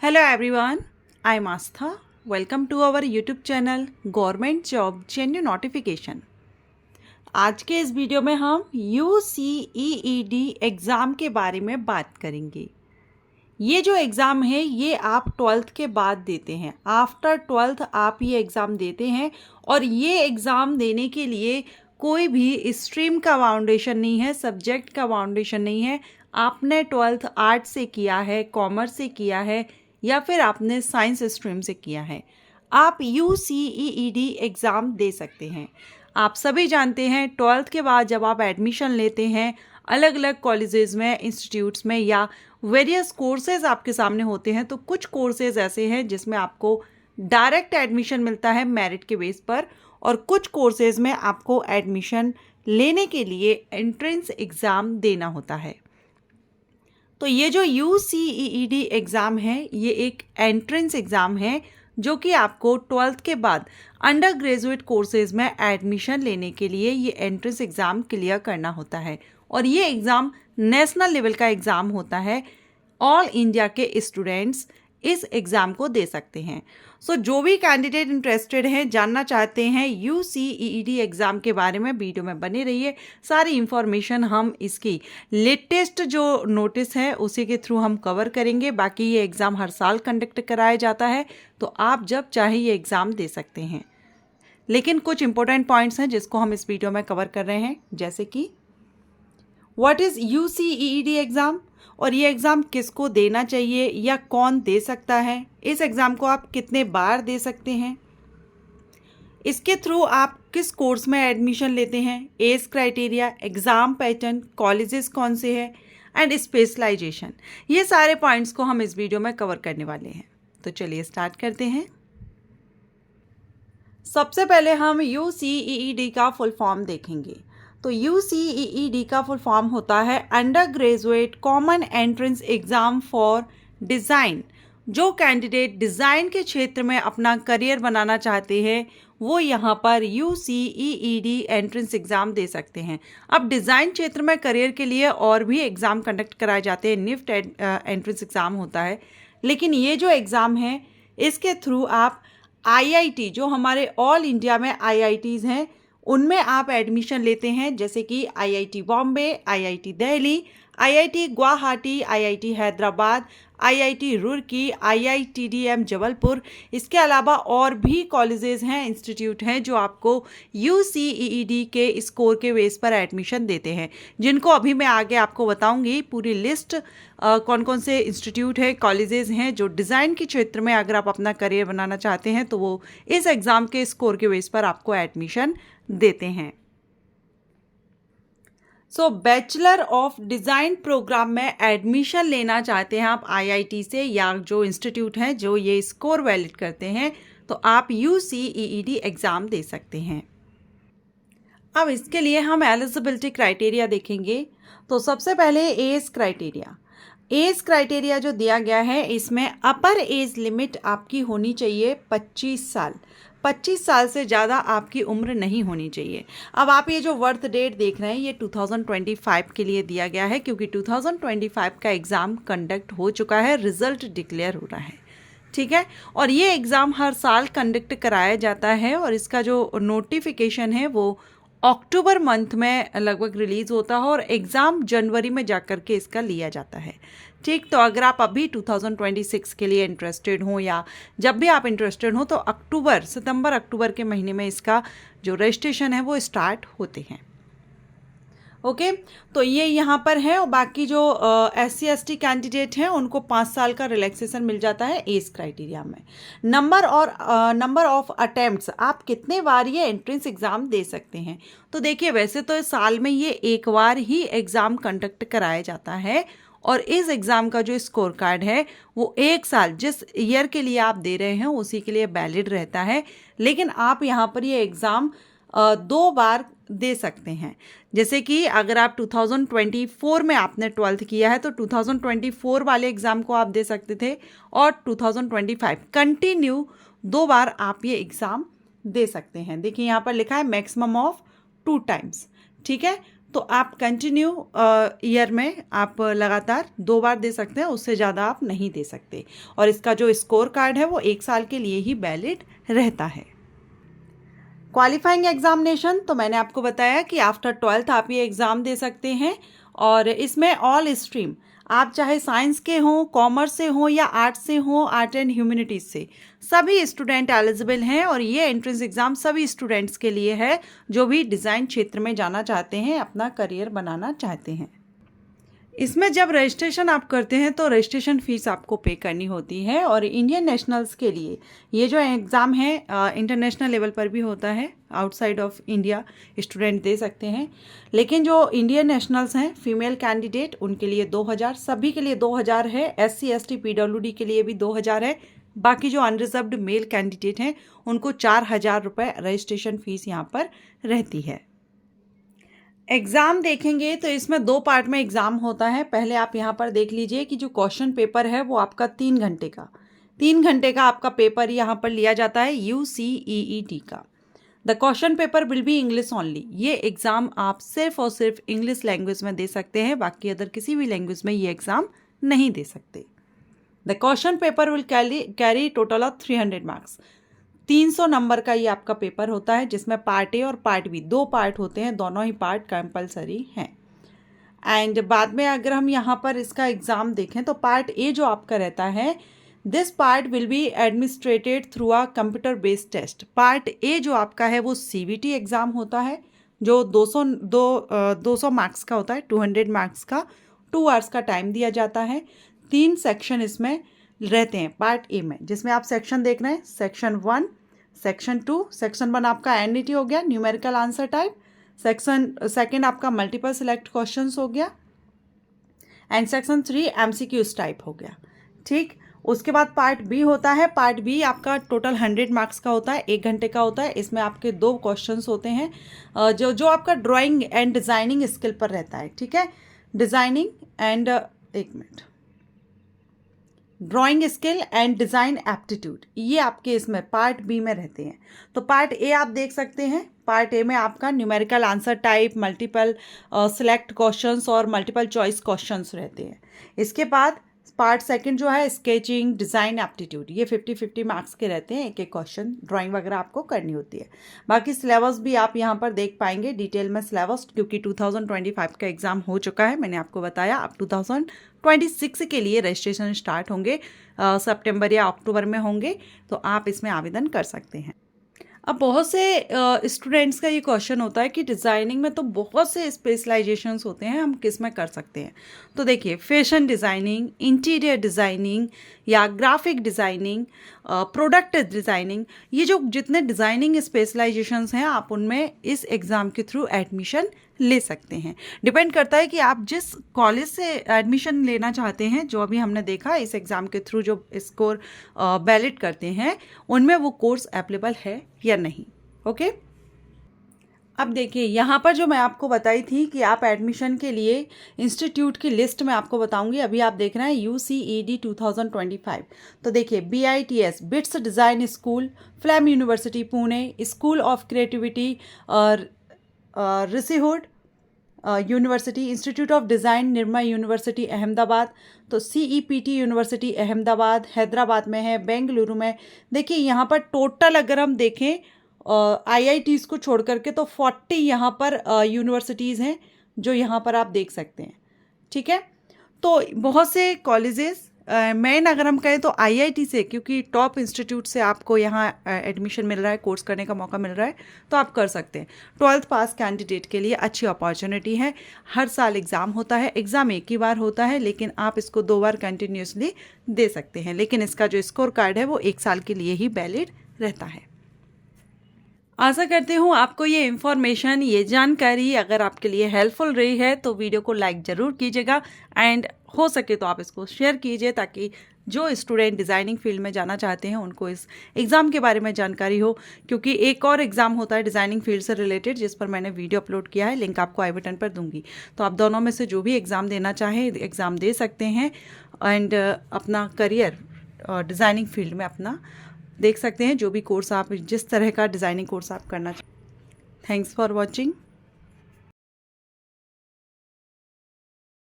Hello everyone, I am Astha. Welcome to our YouTube channel government job जेन्यू notification. आज के इस video में हम UCEED एग्ज़ाम के बारे में बात करेंगे। ये जो एग्ज़ाम है ये आप 12th के बाद देते हैं। आफ्टर 12th आप ये एग्ज़ाम देते हैं और ये एग्ज़ाम देने के लिए कोई भी स्ट्रीम का फाउंडेशन नहीं है, सब्जेक्ट का फाउंडेशन नहीं है। आपने 12th आर्ट से किया है, कॉमर्स से किया है या फिर आपने साइंस स्ट्रीम से किया है, आप UCEED एग्ज़ाम दे सकते हैं। आप सभी जानते हैं 12th के बाद जब आप एडमिशन लेते हैं अलग अलग कॉलेजेस में, इंस्टीट्यूट्स में या वेरियस कोर्सेज आपके सामने होते हैं, तो कुछ कोर्सेज ऐसे हैं जिसमें आपको डायरेक्ट एडमिशन मिलता है मेरिट के बेस पर, और कुछ कोर्सेज में आपको एडमिशन लेने के लिए एंट्रेंस एग्ज़ाम देना होता है। तो ये जो UCEED एग्ज़ाम है ये एक एंट्रेंस एग्ज़ाम है जो कि आपको 12th के बाद अंडर ग्रेजुएट कोर्सेज में एडमिशन लेने के लिए ये एंट्रेंस एग्ज़ाम क्लियर करना होता है। और ये एग्ज़ाम नेशनल लेवल का एग्ज़ाम होता है। ऑल इंडिया के स्टूडेंट्स इस एग्ज़ाम को दे सकते हैं। सो जो भी कैंडिडेट इंटरेस्टेड हैं, जानना चाहते हैं UCEED एग्ज़ाम के बारे में, वीडियो में बने रहिए। सारी इन्फॉर्मेशन हम इसकी लेटेस्ट जो नोटिस है उसी के थ्रू हम कवर करेंगे। बाकी ये एग्ज़ाम हर साल कंडक्ट कराया जाता है, तो आप जब चाहे ये एग्ज़ाम दे सकते हैं। लेकिन कुछ इंपॉर्टेंट पॉइंट्स हैं जिसको हम इस वीडियो में कवर कर रहे हैं, जैसे कि व्हाट इज़ UCEED एग्ज़ाम और ये एग्ज़ाम किसको देना चाहिए या कौन दे सकता है, इस एग्ज़ाम को आप कितने बार दे सकते हैं, इसके थ्रू आप किस कोर्स में एडमिशन लेते हैं, age criteria, exam pattern, colleges कौन से हैं एंड स्पेशलाइजेशन, ये सारे पॉइंट्स को हम इस वीडियो में कवर करने वाले हैं। तो चलिए स्टार्ट करते हैं। सबसे पहले हम UCEED का फुल फॉर्म देखेंगे। तो UCEED का फुल फॉर्म होता है under graduate common entrance exam for design. जो कैंडिडेट डिज़ाइन के क्षेत्र में अपना करियर बनाना चाहते हैं वो यहाँ पर UCEED एंट्रेंस एग्ज़ाम दे सकते हैं। अब डिज़ाइन क्षेत्र में करियर के लिए और भी एग्ज़ाम कंडक्ट कराए जाते हैं, निफ्ट एंट्रेंस एग्ज़ाम होता है, लेकिन ये जो एग्ज़ाम है इसके थ्रू आप IIT, जो हमारे ऑल इंडिया में IITs हैं, उनमें आप एडमिशन लेते हैं, जैसे कि IIT Bombay, IIT Delhi, IIT Guwahati, IIT Hyderabad, IIT Roorkee, IITDM Jabalpur. इसके अलावा और भी कॉलेजेस हैं, इंस्टीट्यूट हैं जो आपको UCEED के स्कोर के बेस पर एडमिशन देते हैं, जिनको अभी मैं आगे आपको बताऊंगी पूरी लिस्ट। कौन कौन से इंस्टीट्यूट है, कॉलेजेस हैं जो डिज़ाइन के क्षेत्र में अगर आप अपना करियर बनाना चाहते हैं तो वो इस एग्ज़ाम के स्कोर के बेस पर आपको एडमिशन देते हैं। सो बैचलर ऑफ डिज़ाइन प्रोग्राम में एडमिशन लेना चाहते हैं आप IIT से या जो इंस्टीट्यूट हैं जो ये स्कोर वैलिड करते हैं, तो आप UCEED एग्ज़ाम दे सकते हैं। अब इसके लिए हम एलिजिबिलिटी क्राइटेरिया देखेंगे। तो सबसे पहले एज क्राइटेरिया। एज क्राइटेरिया जो दिया गया है इसमें अपर एज लिमिट आपकी होनी चाहिए 25 साल। 25 साल से ज़्यादा आपकी उम्र नहीं होनी चाहिए। अब आप ये जो बर्थ डेट देख रहे हैं ये 2025 के लिए दिया गया है, क्योंकि 2025 का एग्ज़ाम कंडक्ट हो चुका है, रिज़ल्ट डिक्लेयर हो रहा है, ठीक है। और ये एग्ज़ाम हर साल कंडक्ट कराया जाता है और इसका जो नोटिफिकेशन है वो अक्टूबर मंथ में लगभग रिलीज़ होता है और एग्ज़ाम जनवरी में जाकर के इसका लिया जाता है, ठीक। तो अगर आप अभी 2026 के लिए इंटरेस्टेड हो या जब भी आप इंटरेस्टेड हो तो सितंबर अक्टूबर के महीने में इसका जो रजिस्ट्रेशन है वो स्टार्ट होते हैं। ओके, तो ये यहाँ पर है। और बाकी जो SC/ST कैंडिडेट हैं उनको 5 साल का रिलैक्सेशन मिल जाता है एज क्राइटेरिया में। नंबर ऑफ अटेम्प्ट्स, आप कितने बार ये एंट्रेंस एग्ज़ाम दे सकते हैं। तो देखिए, वैसे तो इस साल में ये एक बार ही एग्ज़ाम कंडक्ट कराया जाता है और इस एग्ज़ाम का जो स्कोर कार्ड है वो एक साल, जिस ईयर के लिए आप दे रहे हैं उसी के लिए वैलिड रहता है। लेकिन आप यहाँ पर ये एग्ज़ाम 2 बार दे सकते हैं। जैसे कि अगर आप 2024 में आपने 12th किया है तो 2024 वाले एग्ज़ाम को आप दे सकते थे, और 2025 कंटिन्यू 2 बार आप ये एग्ज़ाम दे सकते हैं। देखिए यहाँ पर लिखा है मैक्सिमम ऑफ 2 टाइम्स, ठीक है। तो आप कंटिन्यू ईयर में आप लगातार 2 बार दे सकते हैं, उससे ज़्यादा आप नहीं दे सकते। और इसका जो स्कोर कार्ड है वो 1 साल के लिए ही वैलिड रहता है। क्वालिफाइंग एग्जामिनेशन तो मैंने आपको बताया कि आफ्टर 12th आप ये एग्ज़ाम दे सकते हैं, और इसमें ऑल स्ट्रीम, आप चाहे साइंस के हों, कॉमर्स से हों या आर्ट्स से हों, आर्ट एंड ह्यूमैनिटीज़ से, सभी स्टूडेंट एलिजिबल हैं। और ये एंट्रेंस एग्ज़ाम सभी स्टूडेंट्स के लिए है जो भी डिज़ाइन क्षेत्र में जाना चाहते हैं, अपना करियर बनाना चाहते हैं। इसमें जब रजिस्ट्रेशन आप करते हैं तो रजिस्ट्रेशन फ़ीस आपको पे करनी होती है। और इंडियन नेशनल्स के लिए ये जो एग्ज़ाम है इंटरनेशनल लेवल पर भी होता है, outside of India student they सकते हैं। लेकिन जो इंडियन नेशनल्स हैं फीमेल कैंडिडेट, उनके लिए 2000, सभी के लिए 2000 है। SC ST PWD के लिए भी 2000 है। बाकी जो अनरिजर्व्ड मेल कैंडिडेट हैं उनको 4000 रुपये रजिस्ट्रेशन फ़ीस यहाँ पर रहती है। एग्ज़ाम देखेंगे तो इसमें 2 पार्ट में एग्ज़ाम होता है। पहले आप यहाँ पर देख लीजिए कि जो क्वेश्चन पेपर है वो आपका 3 घंटे का आपका पेपर यहाँ पर लिया जाता है UCEED का। The question paper will be English only. ये एग्ज़ाम आप सिर्फ और सिर्फ इंग्लिश लैंग्वेज में दे सकते हैं, बाकी अदर किसी भी लैंग्वेज में ये एग्ज़ाम नहीं दे सकते। The question paper will carry total of 300 marks. 300 number का ये आपका पेपर होता है, जिसमें पार्ट ए और पार्ट बी 2 पार्ट होते हैं, दोनों ही पार्ट कंपलसरी हैं। एंड बाद में अगर हम यहाँ पर इसका एग्ज़ाम देखें तो पार्ट ए जो आपका रहता है, this part will be administered through a computer based test. Part A जो आपका है वो CBT एग्ज़ाम होता है, जो 200 मार्क्स का होता है, 200 मार्क्स का, 2 आवर्स का टाइम दिया जाता है। 3 सेक्शन इसमें रहते हैं पार्ट ए में, जिसमें आप सेक्शन देख रहे हैं, सेक्शन 1, सेक्शन 2। सेक्शन 1 आपका NET हो गया, numerical answer type. Section second आपका मल्टीपल सिलेक्ट क्वेश्चंस हो गया, एंड सेक्शन 3 MCQs टाइप हो गया। ठीक, उसके बाद पार्ट बी होता है। पार्ट बी आपका टोटल 100 मार्क्स का होता है, 1 घंटे का होता है। इसमें आपके 2 क्वेश्चंस होते हैं जो आपका ड्राइंग एंड डिज़ाइनिंग स्किल पर रहता है। ठीक है, designing and drawing skill and design aptitude, ये आपके इसमें पार्ट बी में रहते हैं। तो पार्ट ए आप देख सकते हैं, पार्ट ए में आपका numerical answer type, multiple select questions और मल्टीपल चॉइस क्वेश्चंस रहते हैं। इसके बाद पार्ट सेकंड जो है स्केचिंग, डिज़ाइन एप्टीट्यूड, ये 50-50 मार्क्स के रहते हैं। एक एक क्वेश्चन ड्राइंग वगैरह आपको करनी होती है। बाकी सिलेबस भी आप यहाँ पर देख पाएंगे डिटेल में सिलेबस, क्योंकि 2025 का एग्ज़ाम हो चुका है, मैंने आपको बताया। अब 2026 के लिए रजिस्ट्रेशन स्टार्ट होंगे, सितंबर या अक्टूबर में होंगे, तो आप इसमें आवेदन कर सकते हैं। अब बहुत से स्टूडेंट्स का ये क्वेश्चन होता है कि डिज़ाइनिंग में तो बहुत से स्पेशलाइजेशंस होते हैं, हम किस में कर सकते हैं। तो देखिए, फैशन डिज़ाइनिंग, इंटीरियर डिज़ाइनिंग या ग्राफिक डिज़ाइनिंग, प्रोडक्ट डिज़ाइनिंग, ये जो जितने डिज़ाइनिंग स्पेशलाइजेशंस हैं आप उनमें इस एग्ज़ाम के थ्रू एडमिशन ले सकते हैं। डिपेंड करता है कि आप जिस कॉलेज से एडमिशन लेना चाहते हैं, जो अभी हमने देखा इस एग्ज़ाम के थ्रू जो स्कोर वैलिड करते हैं, उनमें वो कोर्स अवेलेबल है या नहीं। ओके, अब देखिए यहाँ पर जो मैं आपको बताई थी कि आप एडमिशन के लिए इंस्टीट्यूट की लिस्ट में आपको बताऊंगी। अभी आप देख रहे हैं UCED 2025। तो देखिए, BITS BITS design school, FLAME university Pune, school of creativity और Rishihood university, institute of design Nirma university Ahmedabad, तो CEPT यूनिवर्सिटी अहमदाबाद हैदराबाद में है, बेंगलुरु में। देखिए यहाँ पर टोटल अगर हम देखें IITs को छोड़ करके तो 40 यहाँ पर यूनिवर्सिटीज़ हैं जो यहाँ पर आप देख सकते हैं। ठीक है, तो बहुत से कॉलेजेस मेन अगर हम कहें तो IIT से, क्योंकि टॉप इंस्टीट्यूट से आपको यहाँ एडमिशन मिल रहा है, कोर्स करने का मौका मिल रहा है, तो आप कर सकते हैं। 12th पास कैंडिडेट के लिए अच्छी अपॉर्चुनिटी है। हर साल एग्ज़ाम होता है, एग्ज़ाम एक ही बार होता है, लेकिन आप इसको 2 बार कंटिन्यूसली दे सकते हैं। लेकिन इसका जो स्कोर कार्ड है वो 1 साल के लिए ही वैलिड रहता है। आशा करती हूँ आपको ये इन्फॉर्मेशन, ये जानकारी अगर आपके लिए हेल्पफुल रही है तो वीडियो को लाइक ज़रूर कीजिएगा, एंड हो सके तो आप इसको शेयर कीजिए, ताकि जो स्टूडेंट डिज़ाइनिंग फील्ड में जाना चाहते हैं उनको इस एग्ज़ाम के बारे में जानकारी हो। क्योंकि एक और एग्ज़ाम होता है डिज़ाइनिंग फील्ड से रिलेटेड, जिस पर मैंने वीडियो अपलोड किया है, लिंक आपको आई बटन पर दूंगी। तो आप दोनों में से जो भी एग्ज़ाम देना चाहें एग्ज़ाम दे सकते हैं, एंड अपना करियर डिज़ाइनिंग फील्ड में अपना देख सकते हैं, जो भी कोर्स आप, जिस तरह का डिज़ाइनिंग कोर्स आप करना चाहें। Thanks for watching.